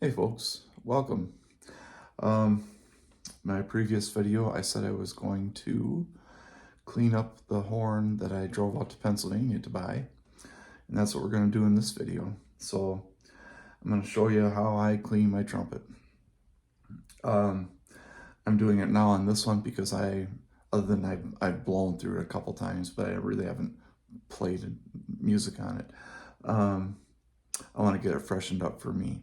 Hey folks, welcome. Um, my previous video, I said I was going to clean up the horn that I drove out to Pennsylvania to buy, and that's what we're going to do in this video. So I'm going to show you how I clean my trumpet. Um, I'm doing it now on this one because other than I've blown through it a couple times, but I really haven't played music on it. I want to get it freshened up for me.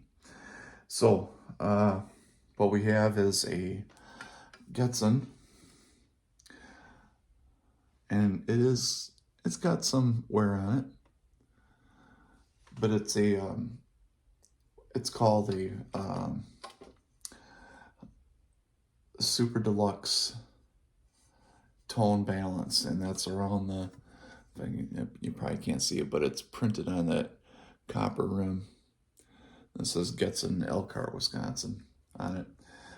So, what we have is a Getzen, and it's got some wear on it, but it's called a Super Deluxe tone balance, and that's around the thing. You probably can't see it, but it's printed on that copper rim. It says Getzen, Elkhart, Wisconsin on it,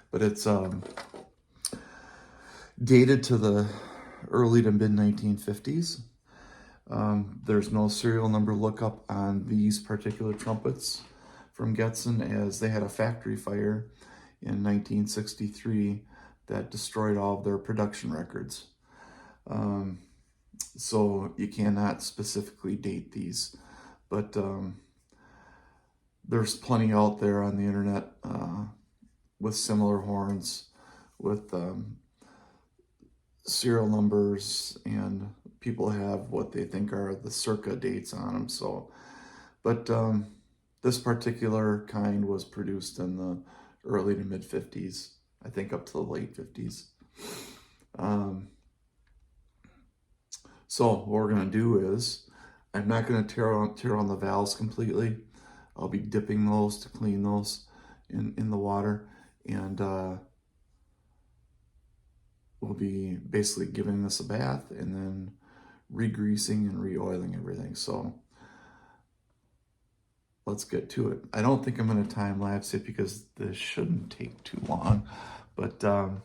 but it's dated to the early to mid 1950s. There's no serial number lookup on these particular trumpets from Getzen, as they had a factory fire in 1963 that destroyed all of their production records. So you cannot specifically date these, but there's plenty out there on the internet with similar horns with serial numbers, and people have what they think are the circa dates on them. So, but this particular kind was produced in the early to mid 50s, I think up to the late 50s. So what we're going to do is, I'm not going to tear on the valves completely. I'll be dipping those to clean those in the water, and we'll be basically giving this a bath and then re-greasing and re-oiling everything. So let's get to it. I don't think I'm going to time lapse it because this shouldn't take too long, but when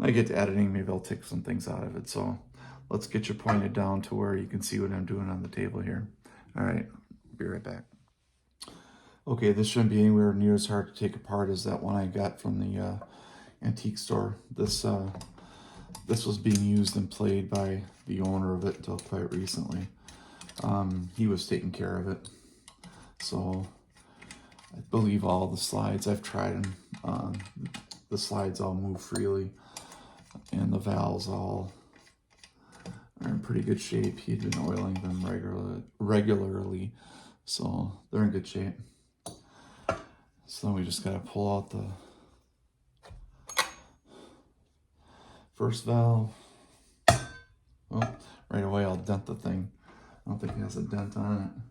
I get to editing, maybe I'll take some things out of it. So let's get you pointed down to where you can see what I'm doing on the table here. All right, be right back. Okay, this shouldn't be anywhere near as hard to take apart as that one I got from the antique store. This was being used and played by the owner of it until quite recently. He was taking care of it. So I believe all the slides, I've tried them, the slides all move freely, and the valves all are in pretty good shape. He'd been oiling them regularly, so they're in good shape. So then we just gotta pull out the first valve. Oh, right away I'll dent the thing. I don't think it has a dent on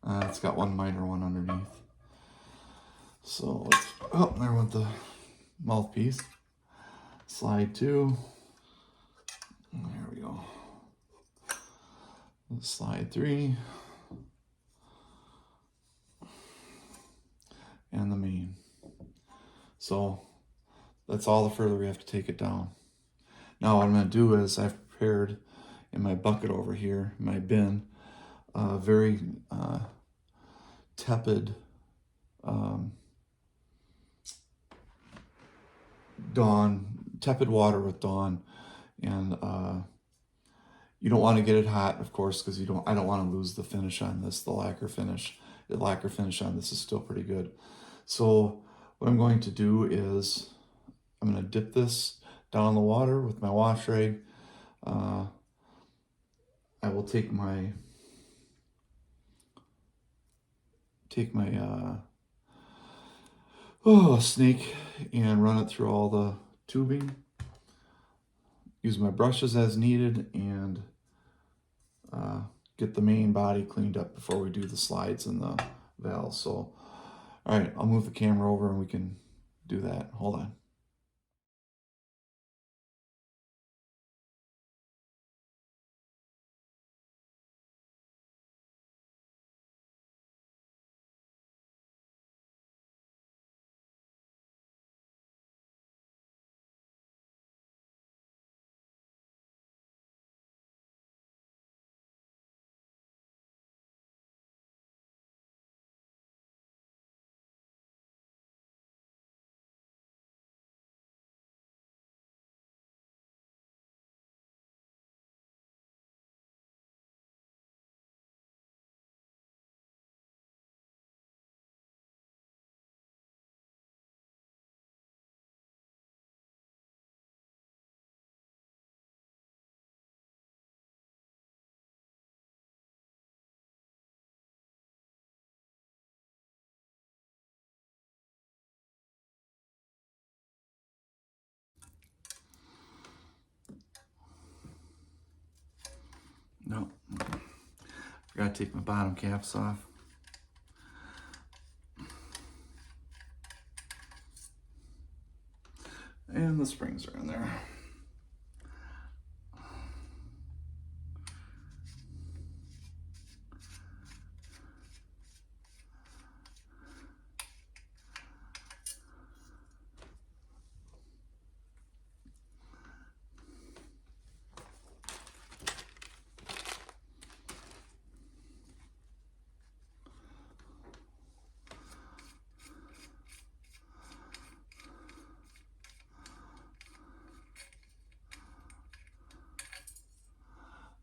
it. It's got one minor one underneath. So let's, oh, there went the mouthpiece. Slide 2. There we go. Slide 3. And the main. So that's all the further we have to take it down. Now what I'm going to do is, I've prepared in my bucket over here, my bin, very tepid tepid water with Dawn, and you don't want to get it hot, of course, because I don't want to lose the finish on this, the lacquer finish. The lacquer finish on this is still pretty good. So what I'm going to do is, I'm going to dip this down in the water with my wash rag. I will take my snake and run it through all the tubing. Use my brushes as needed, and get the main body cleaned up before we do the slides and the valves. So, all right, I'll move the camera over and we can do that. Hold on. No, forgot to take my bottom caps off. And the springs are in there.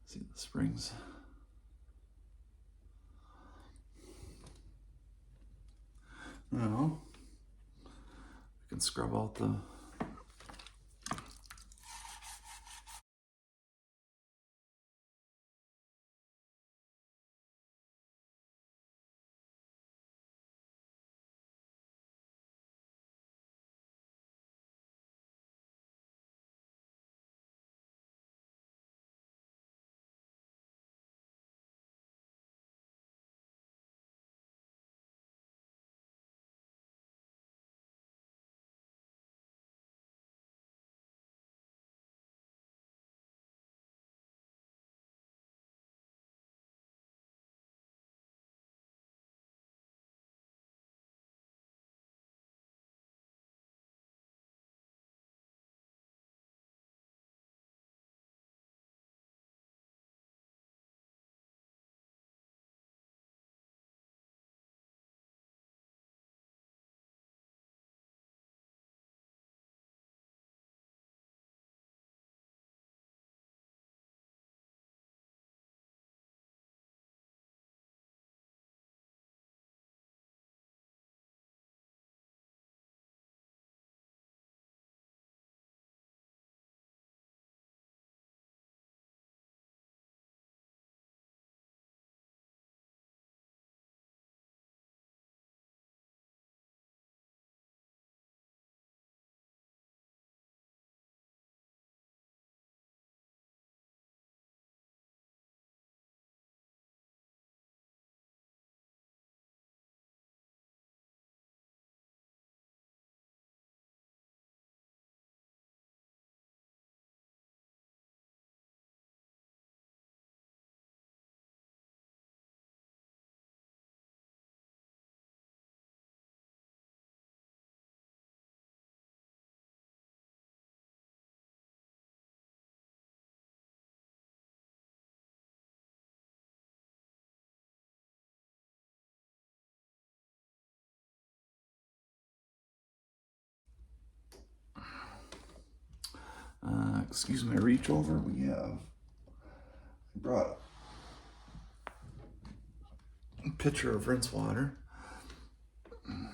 See the springs. Now, we can scrub out the excuse my reach over. I brought a pitcher of rinse water. And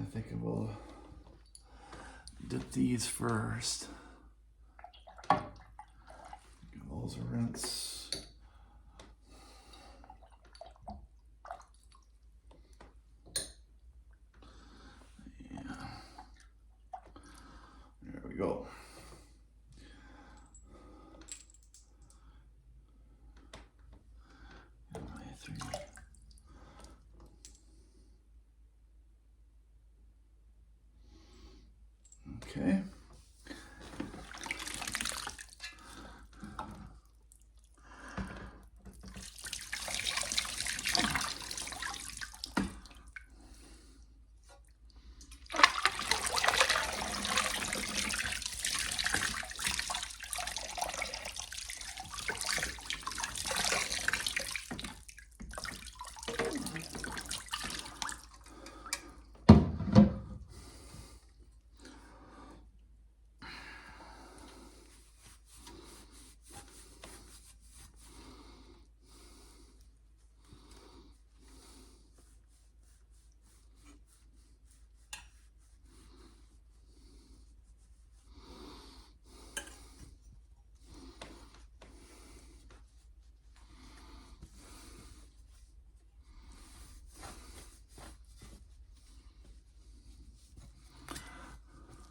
I think I will dip these first. Give those a rinse. Yeah. There we go. Okay.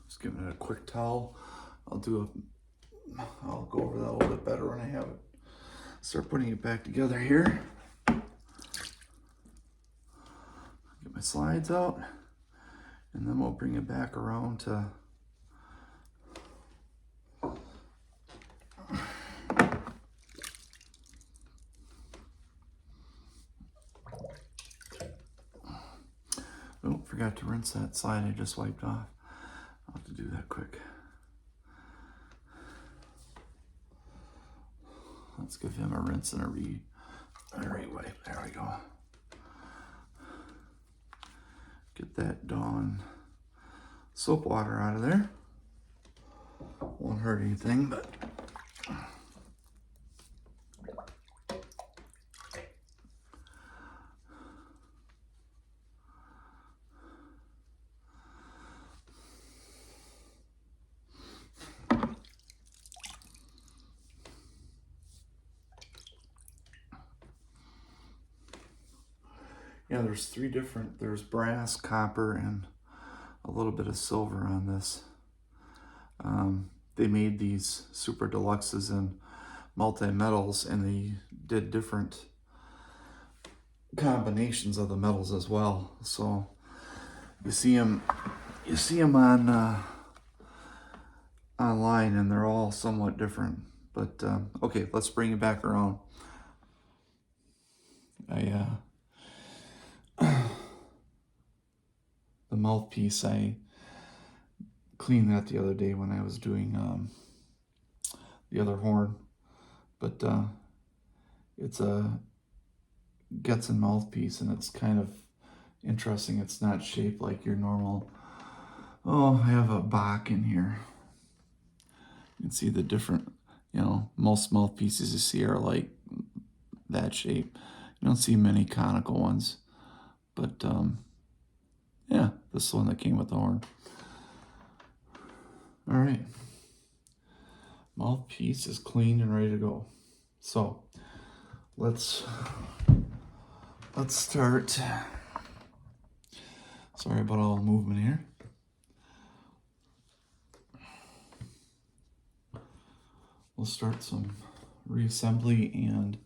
Just giving it a quick towel. I'll do I'll go over that a little bit better when I have it. Start putting it back together here. Get my slides out, and then we'll bring it back around to oh, forgot to rinse that slide I just wiped off. I'll have to do that quick. Let's give him a rinse and a re-wipe. There we go. Get that Dawn soap water out of there. Won't hurt anything, but yeah, there's three different, there's brass, copper, and a little bit of silver on this. They made these super deluxes in multi-metals, and they did different combinations of the metals as well. So you see them on online, and they're all somewhat different. But okay, let's bring it back around. The mouthpiece, I cleaned that the other day when I was doing the other horn, but it's a Getzen mouthpiece, and it's kind of interesting. It's not shaped like your normal. Oh, I have a Bach in here. You can see the different, most mouthpieces you see are like that shape. You don't see many conical ones, but yeah, this is the one that came with the horn. All right, mouthpiece is clean and ready to go. So let's start. Sorry about all the movement here. We'll start some reassembly and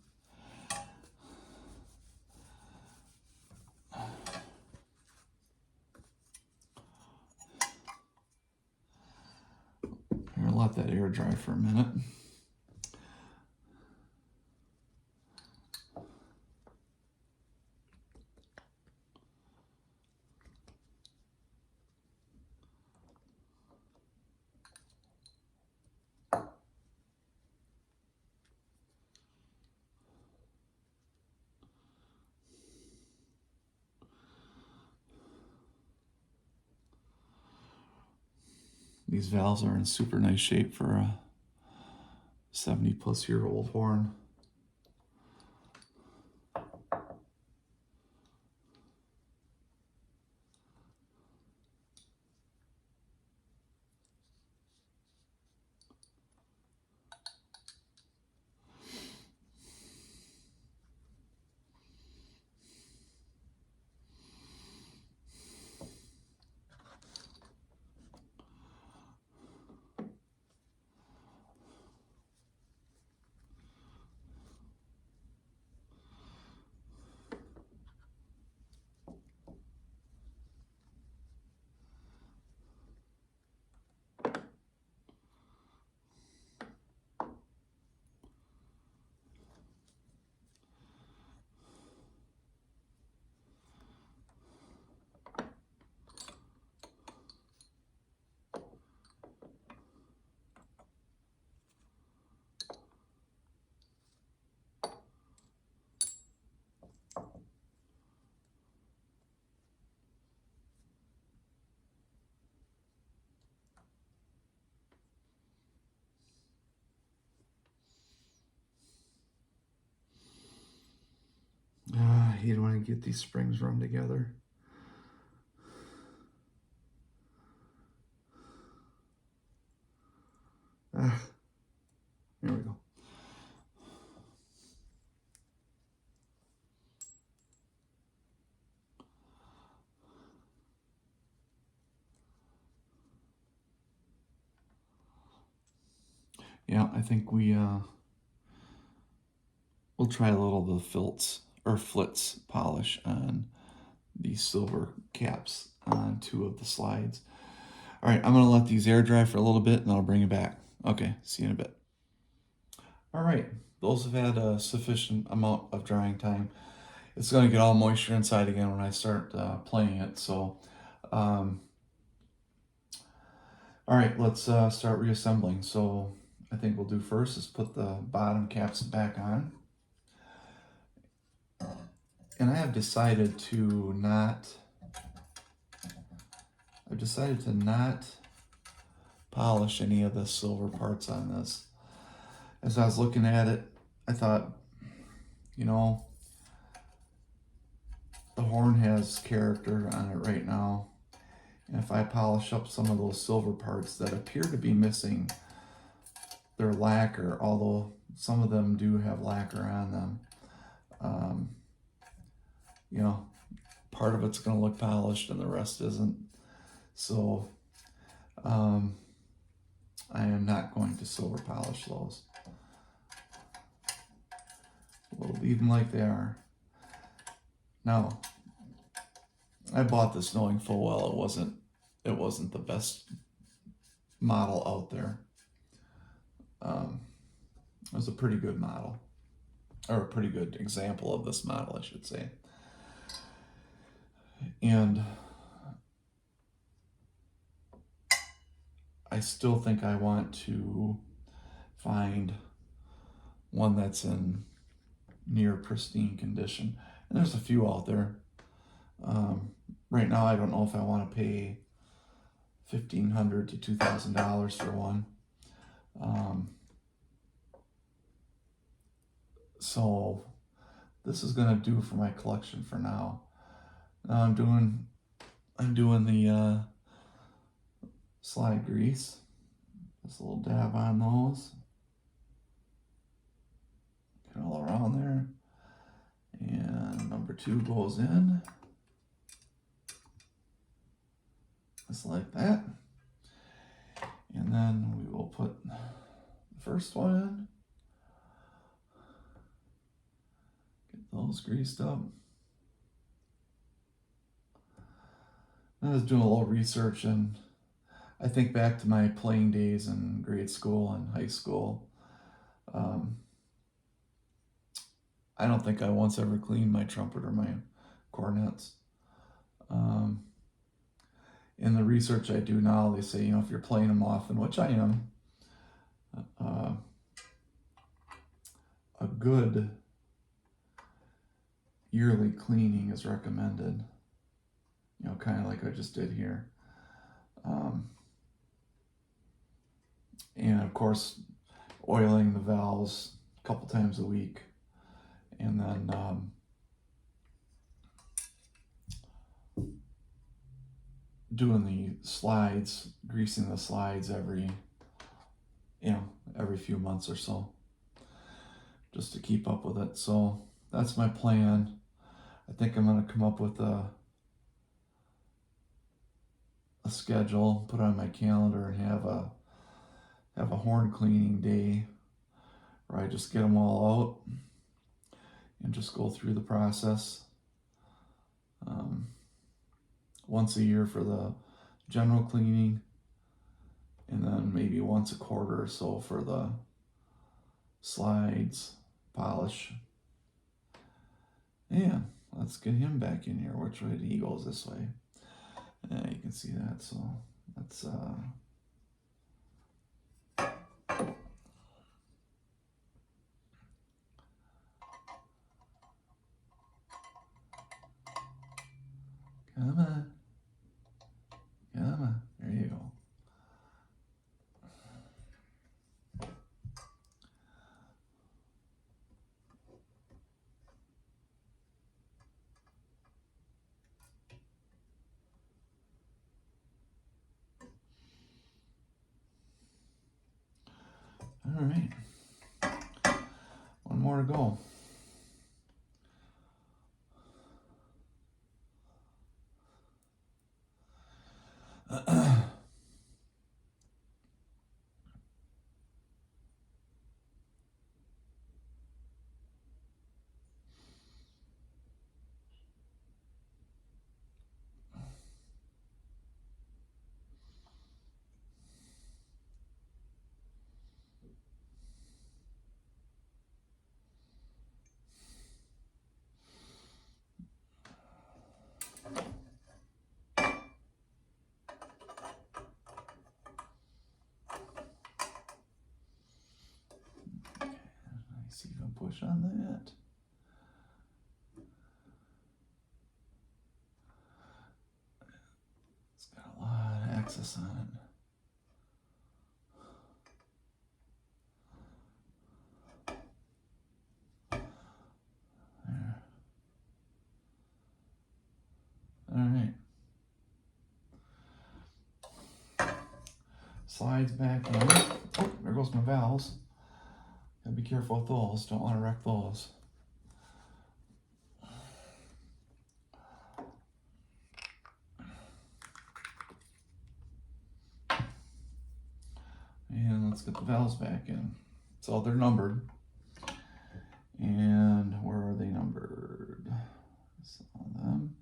here, let that air dry for a minute. These valves are in super nice shape for a 70-plus-year-old horn. You don't want to get these springs run together. There we go. Yeah, I think we'll try a little of the flitz polish on these silver caps on two of the slides. All right, I'm gonna let these air dry for a little bit and then I'll bring it back. Okay, see you in a bit. All right, those have had a sufficient amount of drying time. It's gonna get all moisture inside again when I start playing it. So, all right, let's start reassembling. So I think we'll do first is put the bottom caps back on. And I have decided to not polish any of the silver parts on this. As I was looking at it, I thought, you know, the horn has character on it right now. And if I polish up some of those silver parts that appear to be missing their lacquer, although some of them do have lacquer on them, you know, part of it's going to look polished and the rest isn't. So I am not going to silver polish those. We'll leave them like they are. Now, I bought this knowing full well it wasn't the best model out there. It was a pretty good model, or a pretty good example of this model, I should say. And I still think I want to find one that's in near pristine condition. And there's a few out there. Right now, I don't know if I want to pay $1,500 to $2,000 for one. So this is gonna do for my collection for now. Now I'm doing the slide grease. Just a little dab on those. Get all around there. And number 2 goes in. Just like that. And then we will put the first one in. Get those greased up. I was doing a little research, and I think back to my playing days in grade school and high school. I don't think I once ever cleaned my trumpet or my cornets. In the research I do now, they say, if you're playing them often, which I am, a good yearly cleaning is recommended. Kind of like I just did here. And of course, oiling the valves a couple times a week. And then doing the slides, greasing the slides every few months or so, just to keep up with it. So that's my plan. I think I'm going to come up with a schedule, put on my calendar, and have a horn cleaning day where I just get them all out and just go through the process. Once a year for the general cleaning, and then maybe once a quarter or so for the slides, polish. Yeah, let's get him back in here. Which way he goes? This way. Yeah, you can see that. So let's come on. There you go. All right. One more to go. see if I can push on that. It's got a lot of excess on it. There. All right. Slides back in. Oh, there goes my valves. Gotta be careful with those. Don't want to wreck those. And let's get the valves back in. So they're numbered. And where are they numbered? Saw them.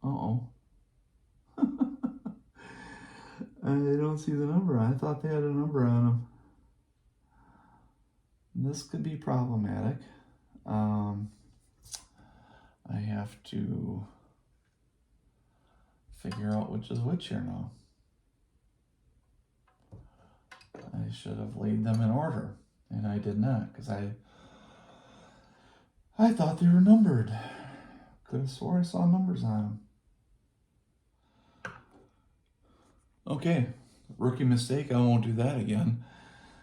Uh-oh. I don't see the number. I thought they had a number on them. This could be problematic. I have to figure out which is which here now. I should have laid them in order, and I did not, because I thought they were numbered. Could have swore I saw numbers on them. Okay, rookie mistake. I won't do that again.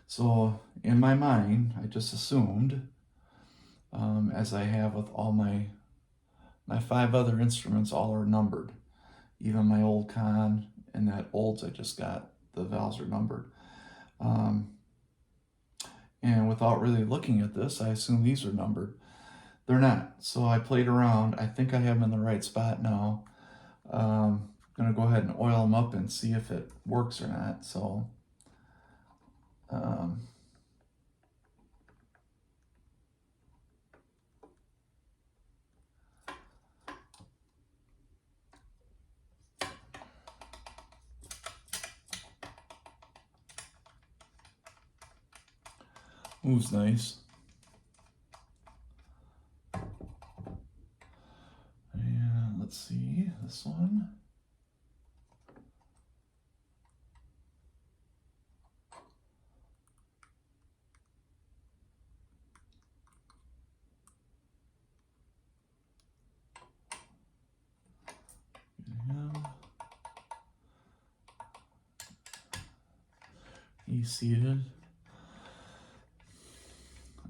So in my mind, I just assumed, as I have with all my 5 other instruments, all are numbered. Even my old con and that olds I just got, the valves are numbered. And without really looking at this, I assume these are numbered. They're not. So I played around. I think I have them in the right spot now. Going to go ahead and oil them up and see if it works or not. So moves nice. And let's see this one. He's seated.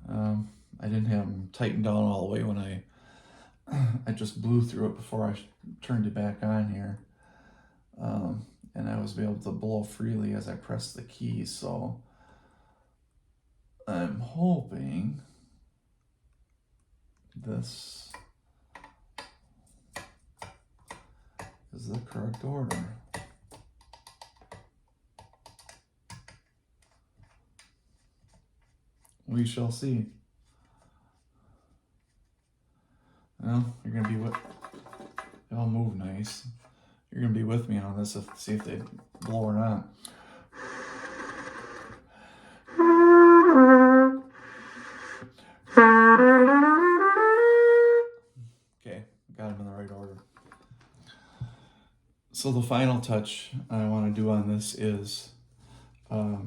I didn't have them tightened down all the way when I just blew through it before I turned it back on here. And I was able to blow freely as I pressed the keys, so I'm hoping this is the correct order. We shall see. Well, you're gonna be with. They'll move nice. You're gonna be with me on this to see if they blow or not. Okay, got them in the right order. So the final touch I want to do on this is a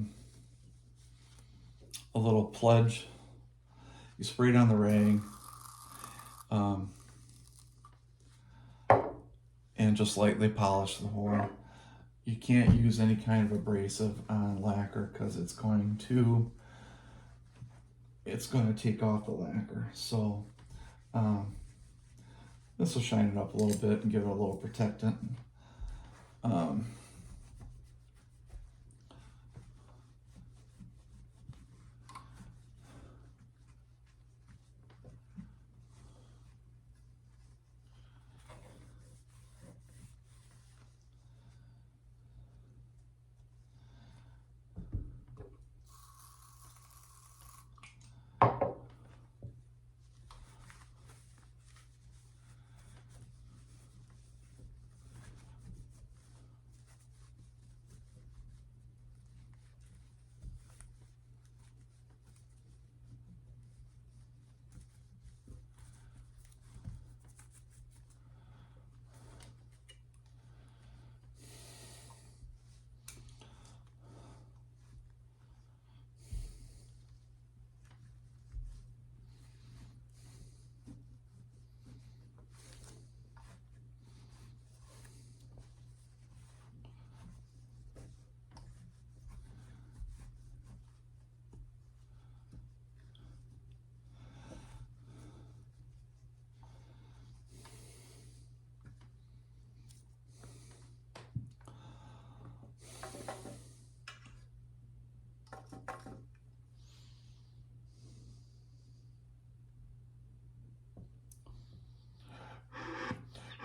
little pledge. You spray it on the rag, and just lightly polish the hole. You can't use any kind of abrasive on lacquer because it's going to take off the lacquer. So this will shine it up a little bit and give it a little protectant.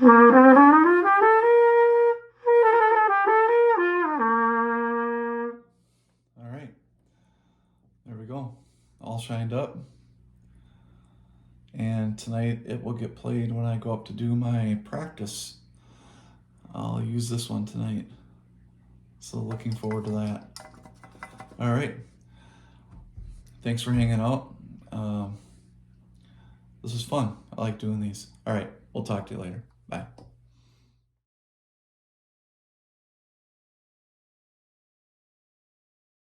All right, there we go, all shined up. And tonight it will get played when I go up to do my practice. I'll use this one tonight. So looking forward to that. All right. Thanks for hanging out. This was fun. I like doing these. All right. We'll talk to you later. Bye.